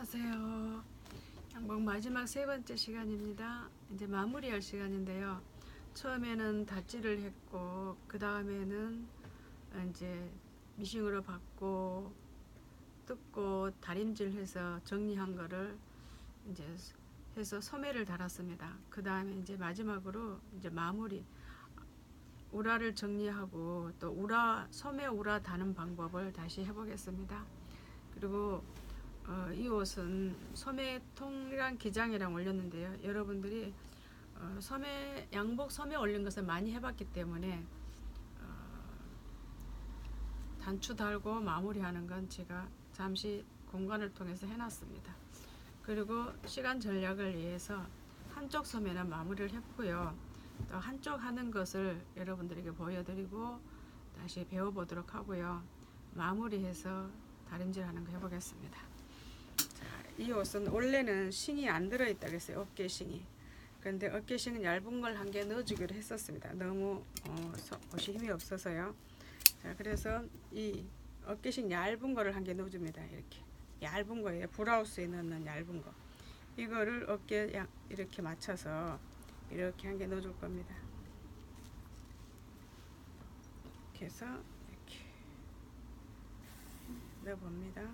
안녕하세요. 양복 마지막 세 번째 시간입니다. 이제 마무리할 시간인데요. 처음에는 닷질을 했고 그 다음에는 이제 미싱으로 받고 뜯고 다림질해서 정리한 거를 이제 해서 소매를 달았습니다. 그 다음에 이제 마지막으로 이제 마무리 우라를 정리하고 또 우라 소매 우라 다는 방법을 다시 해보겠습니다. 그리고 이 옷은 소매통이랑 기장이랑 올렸는데요. 여러분들이 소매 양복 소매 올린 것을 많이 해봤기 때문에 단추 달고 마무리하는 건 제가 잠시 공간을 통해서 해놨습니다. 그리고 시간 전략을 위해서 한쪽 소매는 마무리를 했고요. 또 한쪽 하는 것을 여러분들에게 보여드리고 다시 배워보도록 하고요. 마무리해서 다림질 하는 거 해보겠습니다. 이 옷은 원래는 싱이 안 들어있다 그랬어요. 어깨싱이. 그런데 어깨싱은 얇은 걸 한 개 넣어주기로 했었습니다. 너무 옷이 힘이 없어서요. 자, 그래서 이 어깨싱 얇은 거를 한 개 넣어줍니다. 이렇게 얇은 거예요. 브라우스에 넣는 얇은 거. 이거를 어깨 이렇게 맞춰서 이렇게 한 개 넣어줄 겁니다. 이렇게 해서 이렇게 넣어봅니다.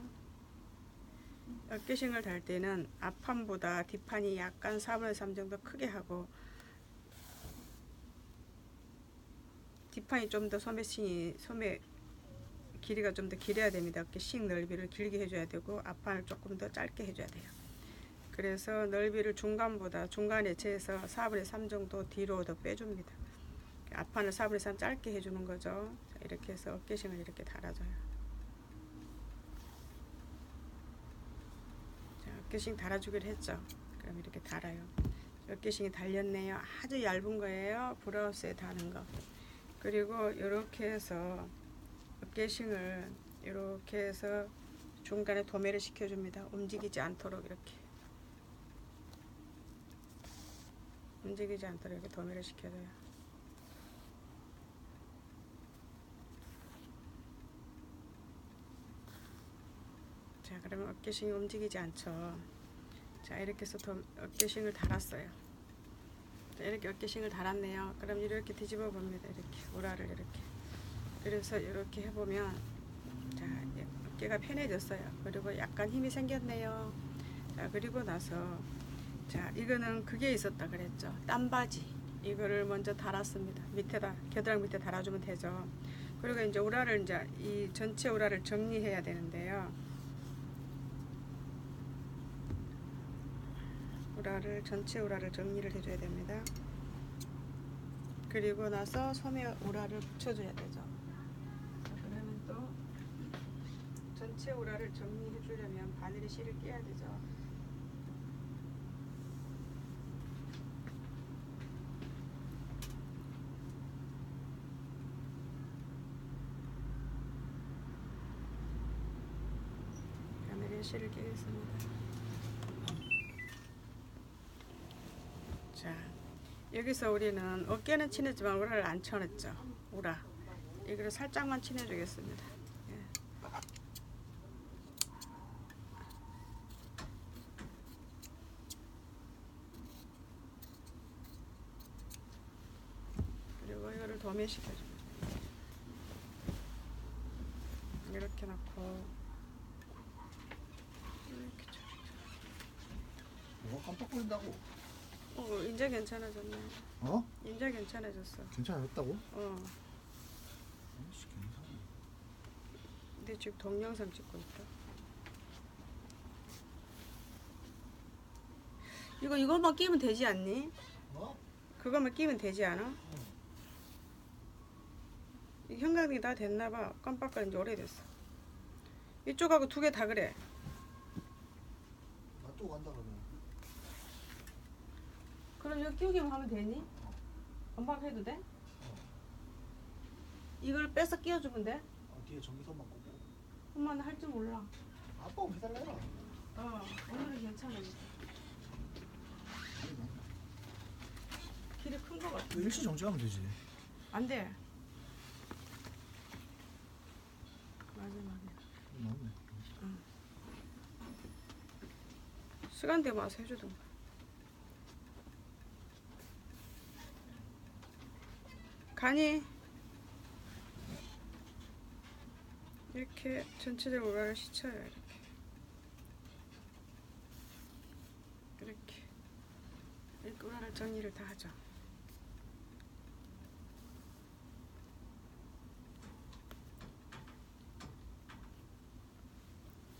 어깨싱을 달 때는 앞판보다 뒷판이 약간 4분의 3 정도 크게 하고 뒷판이 좀 더 소매 길이가 좀 더 길어야 됩니다. 어깨싱 넓이를 길게 해줘야 되고 앞판을 조금 더 짧게 해줘야 돼요. 그래서 넓이를 중간에 재서 4분의 3 정도 뒤로 더 빼줍니다. 앞판을 4분의 3 짧게 해주는 거죠. 자, 이렇게 해서 어깨싱을 이렇게 달아줘요. 어깨싱 달아주기로 했죠. 그럼 이렇게 달아요. 어깨싱이 달렸네요. 아주 얇은 거예요. 브라우스에 다는 거. 그리고 이렇게 해서 어깨싱을 이렇게 해서 중간에 도매를 시켜줍니다. 움직이지 않도록 이렇게 이렇게 도매를 시켜줘요. 자, 그러면 어깨싱이 움직이지 않죠. 자, 이렇게 해서 어깨싱을 달았어요. 자, 이렇게 어깨싱을 달았네요. 그럼 이렇게 뒤집어 봅니다. 이렇게 우라를 이렇게. 그래서 이렇게 해보면 자, 어깨가 편해졌어요. 그리고 약간 힘이 생겼네요. 자, 그리고 나서 자, 이거는 그게 있었다 그랬죠. 땀바지. 이거를 먼저 달았습니다. 밑에다 겨드랑이 밑에 달아주면 되죠. 그리고 이제 우라를 이제 이 전체 우라를 정리해야 되는데요. 전체 우라를 정리를 해줘야 됩니다. 그리고 나서 소매 우라를 붙여줘야 되죠. 자, 그러면 또 전체 우라를 정리해 주려면 바늘에 실을 끼워야 되죠. 바늘에 실을 끼겠습니다. 자, 여기서 우리는 어깨는 치냈지만 우라를 안 쳐냈죠. 우라 이거를 살짝만 치내주겠습니다. 예. 그리고 이거를 도매시켜줍니다. 이렇게 놓고 이렇게 뭐가 깜빡거린다고? 이제 괜찮아졌네. 어? 이제 괜찮아졌어. 괜찮았다고? 아이씨, 괜찮아. 근데 지금 동영상 찍고 있다. 이거만 끼면 되지 않니? 뭐? 그거만 끼면 되지 않아? 이 형광등이 다 됐나봐. 깜빡거린 지 오래됐어. 이쪽하고 두 개 다 그래. 나 또 간다 그러면. 그럼 이거 끼우기만 하면 되니? 엄마가 해도 돼? 이걸 빼서 끼워주면 돼? 뒤에 전기선만 꽂고. 엄마는 할 줄 몰라. 아빠가 해달라. 오늘은 괜찮아. 길이 큰 거 같아. 일시 정지하면 되지. 안 돼. 마지막에. 맞네. 시간 되면 와서 해주던가. 가니 이렇게 전체적으로 우라를 씻어요. 이렇게 우라를 정리를 다 하죠.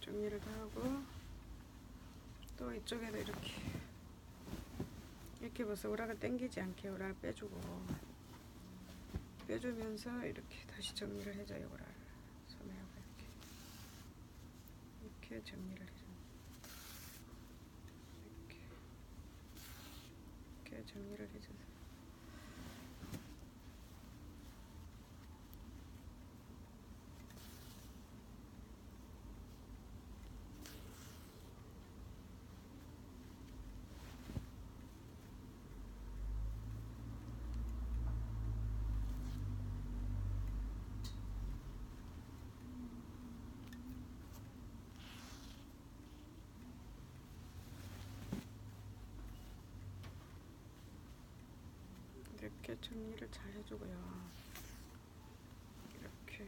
정리를 다 하고 또 이쪽에도 이렇게 벌써 우라가 당기지 않게 우라를 빼주면서 이렇게 다시 정리를 해줘요. 우라를 소매하고 이렇게 정리를 해줘. 이렇게 정리를 해줘서 이렇게 정리를 잘 해주고요. 이렇게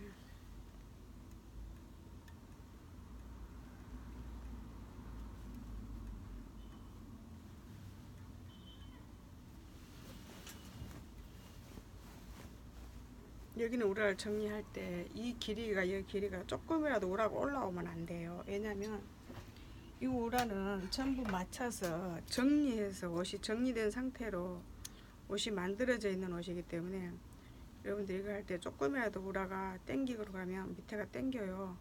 여기는 우라를 정리할 때 이 길이가 조금이라도 우라가 올라오면 안 돼요. 왜냐면 이 우라는 전부 맞춰서 정리해서 옷이 정리된 상태로 옷이 만들어져 있는 옷이기 때문에 여러분들 이거 할 때 조금이라도 우라가 땡기고 가면 밑에가 땡겨요.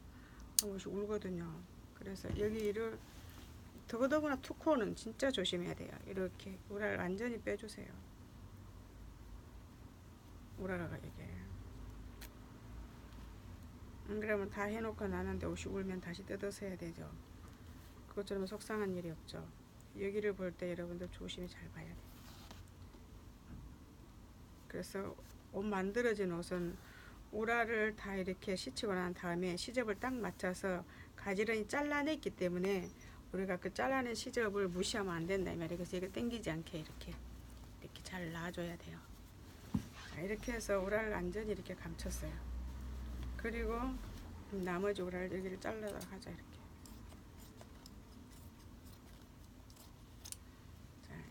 그럼 옷이 울거든요. 그래서 여기를 더더구나 투코는 진짜 조심해야 돼요. 이렇게 우라를 완전히 빼주세요. 우라가 이게 안 그러면 다 해놓고 나는데 옷이 울면 다시 뜯어서 해야 되죠. 그것처럼 속상한 일이 없죠. 여기를 볼 때 여러분들 조심히 잘 봐야 돼요. 그래서 옷 만들어진 옷은 우라를 다 이렇게 씻고 난 다음에 시접을 딱 맞춰서 가지런히 잘라냈기 때문에 우리가 그 잘라낸 시접을 무시하면 안 된다 이 말이에요. 그래서 이거 당기지 않게 이렇게 잘 놔줘야 돼요. 자, 이렇게 해서 우라를 완전히 이렇게 감췄어요. 그리고 나머지 우라를 여기를 잘라도록 하자.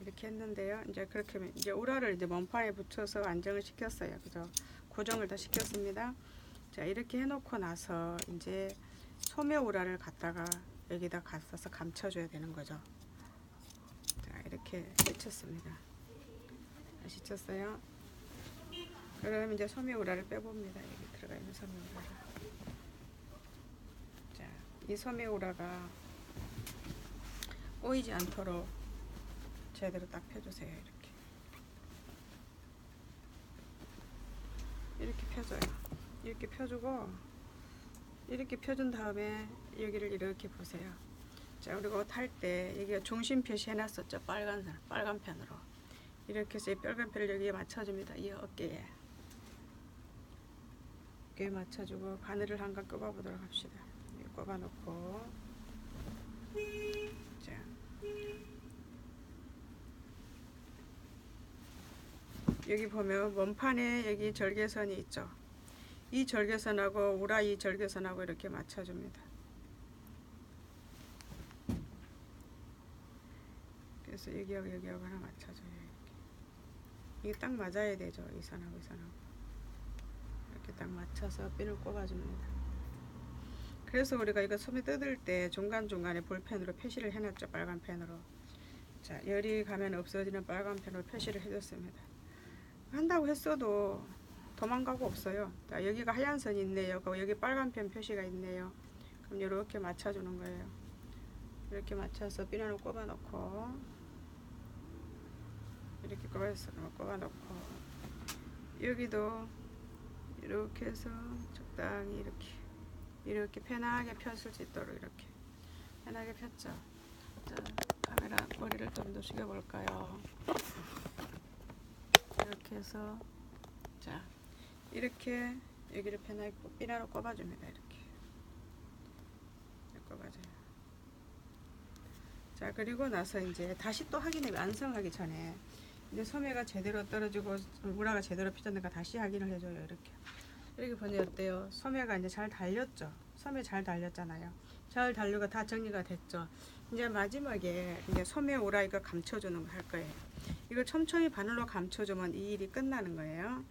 이렇게 했는데요. 이제 그렇게 하면 이제 우라를 이제 몸판에 붙여서 안정을 시켰어요. 그죠? 고정을 다 시켰습니다. 자, 이렇게 해놓고 나서 이제 소매 우라를 갖다가 여기다 갖다서 감춰줘야 되는 거죠. 자, 이렇게 씻혔습니다. 씻혔어요. 그럼 이제 소매 우라를 빼봅니다. 여기 들어가 있는 소매 우라를. 자, 이 소매 우라가 꼬이지 않도록 제대로 딱 펴주세요. 이렇게 펴줘요. 이렇게 펴주고 이렇게 펴준 다음에 여기를 이렇게 보세요. 자, 우리가 옷 할 때 여기가 중심 표시 해놨었죠. 빨간 편으로 이렇게 해서 이 빨간 편을 여기에 맞춰줍니다. 이 어깨에 맞춰주고 바늘을 한번 꼽아보도록 합시다. 꼽아놓고 자, 여기 보면 원판에 여기 절개선이 있죠. 이 절개선하고 우라 이 절개선하고 이렇게 맞춰줍니다. 그래서 여기하고 여기하고 하나 맞춰줘요. 이게 딱 맞아야 되죠. 이 선하고 이 선하고 이렇게 딱 맞춰서 핀을 꼽아줍니다. 그래서 우리가 이거 소매 뜯을 때 중간중간에 볼펜으로 표시를 해놨죠. 빨간 펜으로. 자, 열이 가면 없어지는 빨간 펜으로 표시를 해줬습니다. 한다고 했어도 도망가고 없어요. 자, 여기가 하얀 선이 있네요. 여기 빨간 펜 표시가 있네요. 그럼 이렇게 맞춰주는 거예요. 이렇게 맞춰서 핀을 꼽아놓고 이렇게 꼽아놓고 여기도 이렇게 해서 적당히 이렇게 편하게 폈을 수 있도록 이렇게 편하게 폈죠. 자, 카메라 머리를 좀 더 숙여볼까요? 이렇게 해서 자, 이렇게 여기를 편하게 핀으로 꼽아줍니다. 이렇게 꼽아줘요. 자, 그리고 나서 이제 다시 또 확인해. 완성하기 전에 이제 소매가 제대로 떨어지고 무라가 제대로 피졌는가 다시 확인을 해줘요. 이렇게 보니 어때요? 소매가 이제 잘 달렸죠. 소매 잘 달렸잖아요. 잘 달리고 다 정리가 됐죠. 이제 마지막에 이제 소매 오라 이거 감춰주는 거 할 거예요. 이걸 촘촘히 바늘로 감춰주면 이 일이 끝나는 거예요.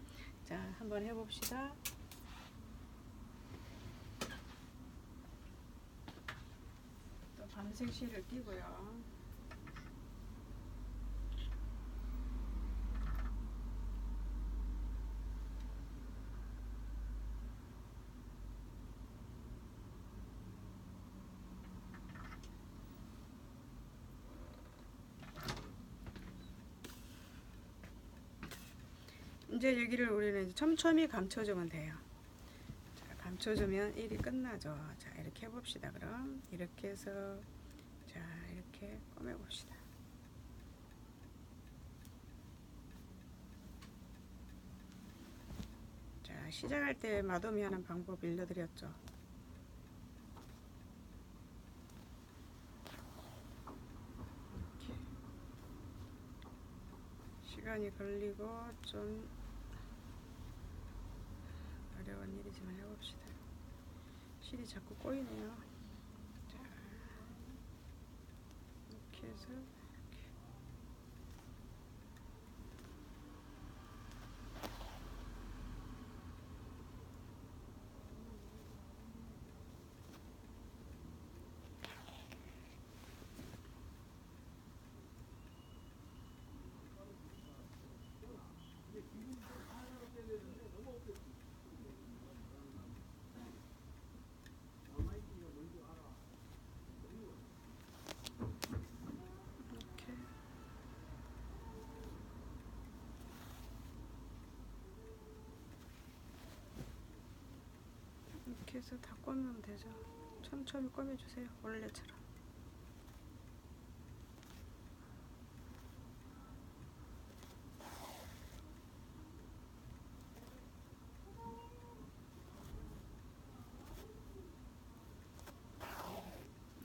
자, 한번 해봅시다. 또 밤색 실을 끼고요. 이제 여기를 우리는 촘촘히 감춰주면 돼요. 자, 감춰주면 일이 끝나죠. 자, 이렇게 해봅시다. 그럼 이렇게 해서 자, 이렇게 꼬매봅시다. 자, 시작할 때 마도미 하는 방법 알려드렸죠. 이렇게. 시간이 걸리고 좀 어려운 일이지만 해봅시다. 실이 자꾸 꼬이네요. 자, 이렇게 해서 이렇게. 이렇게 해서 다 꼬매면 되죠. 촘촘히 꼬매주세요. 원래처럼.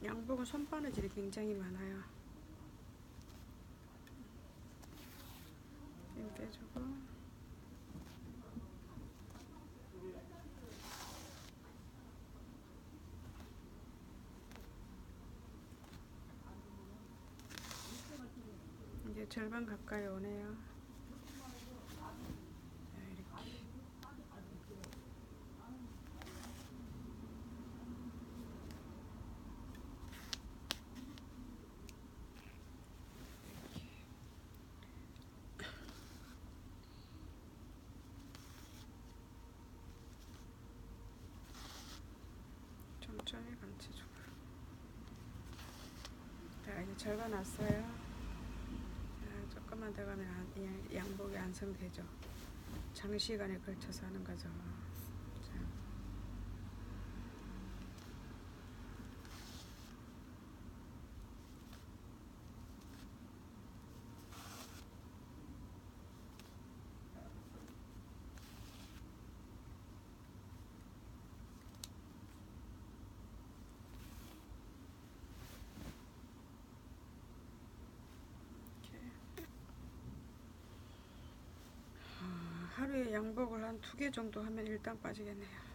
양복은 손바느질이 굉장히 많아요. 힘 빼주고 이제 절반 가까이 오네요. 자, 이렇게. 천천히 감춰주고. 자, 이제 절반 왔어요. 자, 조금만 더 가면 양복이 완성되죠. 장시간에 걸쳐서 하는 거죠. 자. 하루에 양복을 한 2개 정도 하면 일단 빠지겠네요.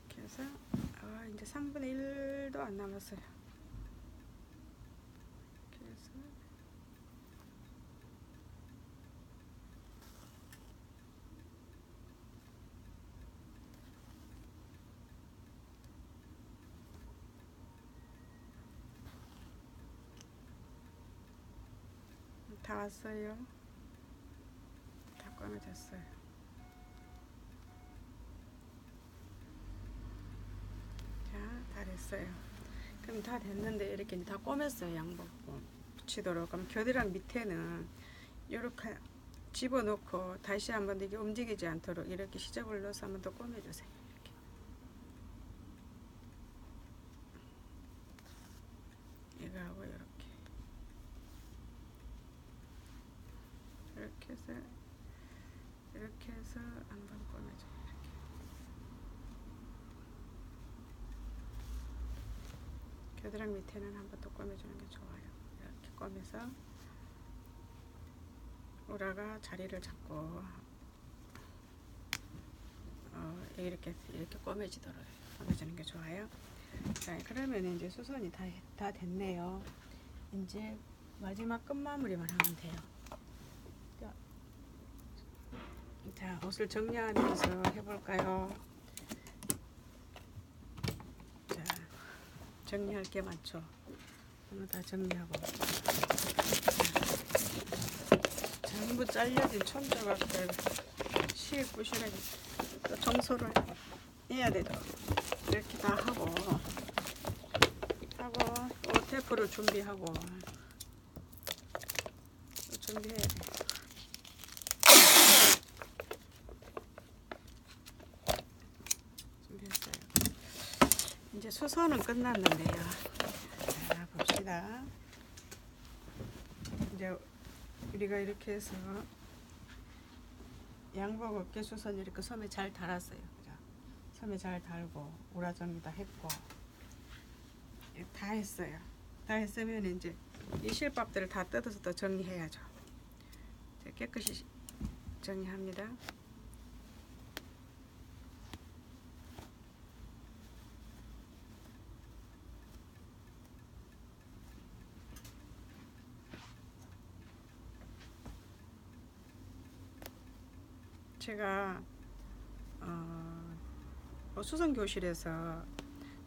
이렇게 해서 이제 3분의 1도 안 남았어요. 다 왔어요. 다 꺼내졌어요. 자, 다 됐어요. 그럼 다 됐는데 이렇게 이제 다 꼬맸어요. 양복 붙이도록. 그럼 겨드랑 밑에는 이렇게 집어넣고 다시 한번 이게 움직이지 않도록 이렇게 시접을 넣어서 한번 더 꼬매주세요. 이렇게. 이렇게 해서 한번 꼬매줘요. 이렇게 겨드랑이 밑에는 한번 더 꼬매주는 게 좋아요. 이렇게 꼬매서 우라가 자리를 잡고 이렇게 꼬매지도록 꼬매주는 게 좋아요. 자, 그러면 이제 수선이 다 됐네요. 이제 마지막 끝마무리만 하면 돼요. 자, 옷을 정리하면서 해볼까요? 자, 정리할 게 많죠. 오늘 다 정리하고 전부 잘려진 촌조각들 부실하게 또 청소를 해야 되죠. 이렇게 다 하고 또 테이프를 준비하고 준비해야 돼. 준비했어요. 이제 수선은 끝났는데요. 자, 봅시다. 이제 우리가 이렇게 해서 양복 어깨 수선 이렇게 소매 잘 달았어요. 그죠? 소매 잘 달고 우라 정리 다 했고 다 했어요. 다 했으면 이제 이 실밥들을 다 뜯어서 또 정리해야죠. 자, 깨끗이 정리합니다. 제가 수선 교실에서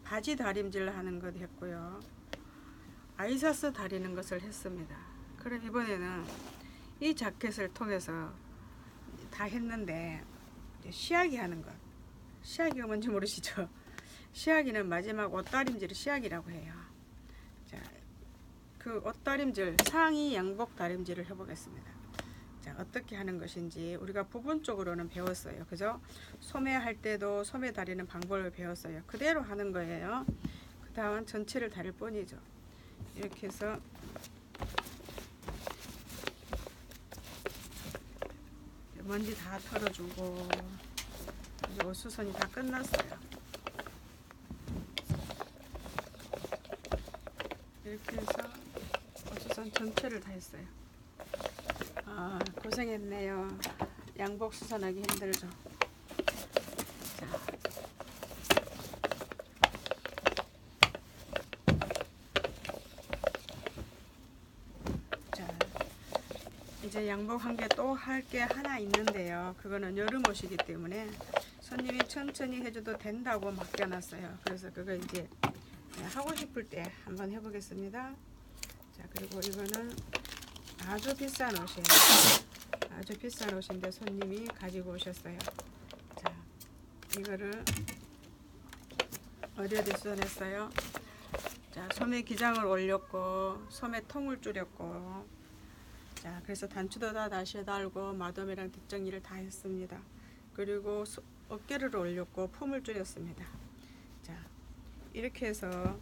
바지 다림질 하는 것 했고요. 아이사스 다리는 것을 했습니다. 그럼 이번에는 이 자켓을 통해서 다 했는데 시아기 하는 것. 시아기가 뭔지 모르시죠? 시아기는 마지막 옷다림질을 시아기라고 해요. 자, 그 옷다림질 상의 양복 다림질을 해보겠습니다. 자, 어떻게 하는 것인지 우리가 부분적으로는 배웠어요. 그죠? 소매할 때도 소매 다리는 방법을 배웠어요. 그대로 하는 거예요. 그 다음 전체를 다릴 뿐이죠. 이렇게 해서 먼지 다 털어주고 이제 옷 수선이 다 끝났어요. 이렇게 해서 옷 수선 전체를 다 했어요. 고생했네요. 양복 수선하기 힘들죠. 자, 이제 양복 한 개 또 할 게 하나 있는데요. 그거는 여름 옷이기 때문에 손님이 천천히 해줘도 된다고 맡겨놨어요. 그래서 그거 이제 하고 싶을 때 한번 해보겠습니다. 자, 그리고 이거는 아주 비싼 옷이에요. 아주 비싼 옷인데 손님이 가지고 오셨어요. 자, 이거를 어디에 수선했어요? 자, 소매 기장을 올렸고 소매 통을 줄였고, 자, 그래서 단추도 다 다시 달고 마도매랑 뒷정리를 다 했습니다. 그리고 어깨를 올렸고 품을 줄였습니다. 자, 이렇게 해서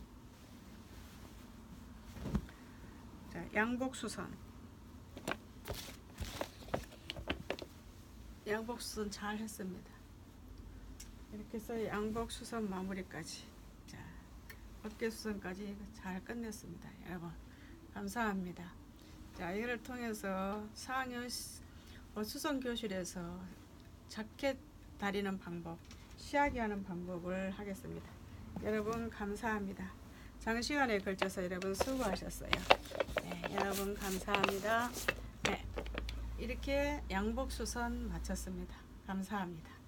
자, 양복 수선 잘 했습니다. 이렇게 해서 양복 수선 마무리까지, 자, 어깨 수선까지 잘 끝냈습니다. 여러분 감사합니다. 자, 이를 통해서 4학년 수선 교실에서 자켓 다리는 방법, 시하게 하는 방법을 하겠습니다. 여러분 감사합니다. 장시간에 걸쳐서 여러분 수고하셨어요. 네, 여러분 감사합니다. 네, 이렇게 양복 수선 마쳤습니다. 감사합니다.